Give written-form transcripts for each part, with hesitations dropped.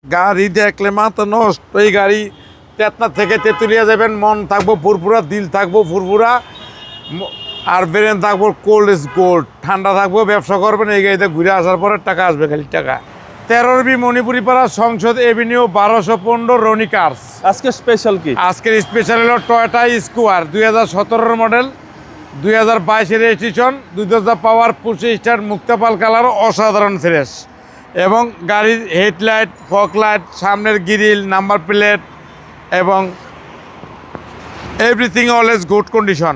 গাড়ি দেখলে মাথা নষ্ট। এই গাড়ি তেতনা থেকে তেঁতুলিয়া যাবেন, মন থাকবো ফুরফুরা, দিল থাকবো ফুরফুরা, আর ব্রেন থাকবো কোল্ড ইজ গোল্ড। ঠান্ডা থাকবো, ব্যবসা করবেন। এই গাড়িতে ঘুরে আসার পরে টাকা আসবে, খালি টাকা। 13B মণিপুরি পাড়া, সংসদ এভিনিউ, 1215 রনি কার্স। আজকে স্পেশাল কি? আজকের স্পেশাল হলো টয়োটা স্কোয়ার 2017 মডেল, 2022 রেজিস্ট্রেশন, 2000 পাওয়ার, 25 স্টার, মুক্তাপাল কালার, অসাধারণ ফ্রেশ। এবং গাড়ির হেডলাইট, ফগ লাইট, সামনের গ্রিল, নাম্বার প্লেট এবং এভরিথিং অলওয়েজ গুড কন্ডিশন।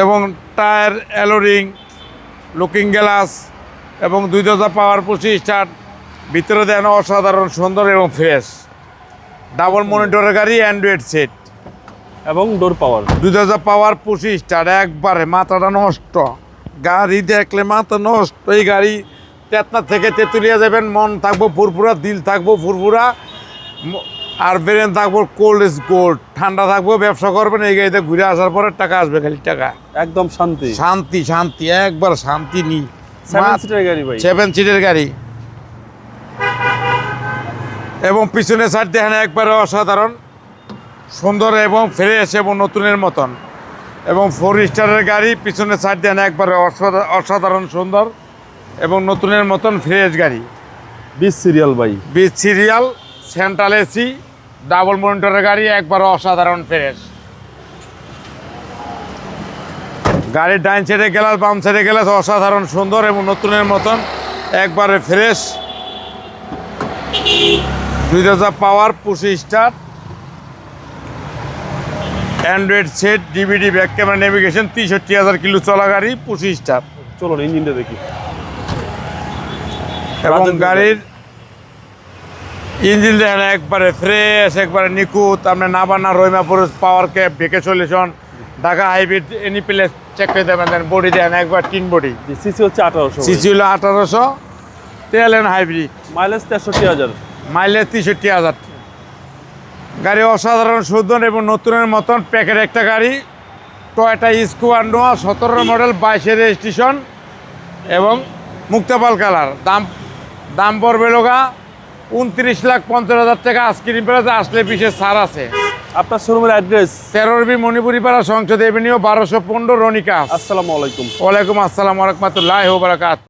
এবং টায়ার, অ্যালোরিং, লুকিং গ্লাস এবং 2000 পাওয়ার, 25 স্টার। ভিতরে দেন অসাধারণ সুন্দর এবং ফ্রেশ। ডাবল মনিটরের গাড়ি, অ্যান্ড্রয়েড সেট এবং ডোর পাওয়ার। 2000 পাওয়ার, 25 স্টার। একবারে মাথাটা নষ্ট। গাড়ি দেখলে মাথা নষ্ট। এই গাড়ি তেতনা থেকে তেঁতুলিয়া যাবেন, মন থাকবো ফুরফুরা, দিল থাকবো ফুরফুরা, আর ব্রেন থাকবো কোল্ড ইজ গোল্ড। ঠান্ডা থাকবো, ব্যবসা করবেন। এই গাড়িতে ঘুরে আসার পরে টাকা আসবে, খালি টাকা। একদম শান্তি শান্তি শান্তি, একবার শান্তি নি। 7 সিটের গাড়ি ভাই। 7 সিটের গাড়ি। এবং পিছনে সাইড দেখেন, একবারে অসাধারণ সুন্দর এবং ফ্রেশ এবং নতুনের মতন। এবং 4 স্টারের গাড়ি। পিছনে সাইড দেন, একবারে অসাধারণ সুন্দর এবং নতুনের মতন ফ্রেশ গাড়ি। 20 সিরিয়াল ভাই। 20 সিরিয়াল, সেন্ট্রাল এসি, ডাবল মনিটরের গাড়ি, একবারে অসাধারণ ফ্রেশ। গাড়ির ডাইন সাইডে গ্লাস, বাম সাইডে গ্লাস, অসাধারণ সুন্দর এবং নতুনের মতন, একবারে ফ্রেশ। 2000 পাওয়ার, 25 star, Android set, DVD, back camera, navigation, 63,000 kilo চলা গাড়ি, 25 স্টার। চলুন ইঞ্জিনটা দেখি। এবং গাড়ির ইঞ্জিন দেখেন, একবারে ফ্রেশ, একবারে নিখুঁত। আপনার নাবানা, রহিমাপুর, পাওয়ার ক্যাপ, ভেকে solution, Dhaka hybrid, any place check করে দেবেন। দেন বডি দেখেন, একবার টিন বডি। সিসি হচ্ছে 1800। সিসি হলো 1800, তেল এন্ড হাইব্রিড। মাইলেজ 63,000। মাইলেজ 63,000। গাড়ি অসাধারণ সুন্দর এবং নতুনের মতন প্যাকেট একটা গাড়ি। টয়োটা স্কোয়ার নোয়া, 17 মডেল, 22 রেজিস্ট্রেশন এবং মুক্তাপাল কালার। দাম পড়বে লোকা 29,50,000 টাকা। আজকের প্রাইসে আসলে বিশেষ ছাড় আছে। আপনার শোরুমের অ্যাড্রেস? 13B মণিপুরি পাড়া, সংসদ এভিনিউ, 1215 রনি কার্স। আসসালামু আলাইকুম। ওয়ালাইকুম আসসালাম ওয়া রাহমাতুল্লাহি ওয়া বারাকাতুহু।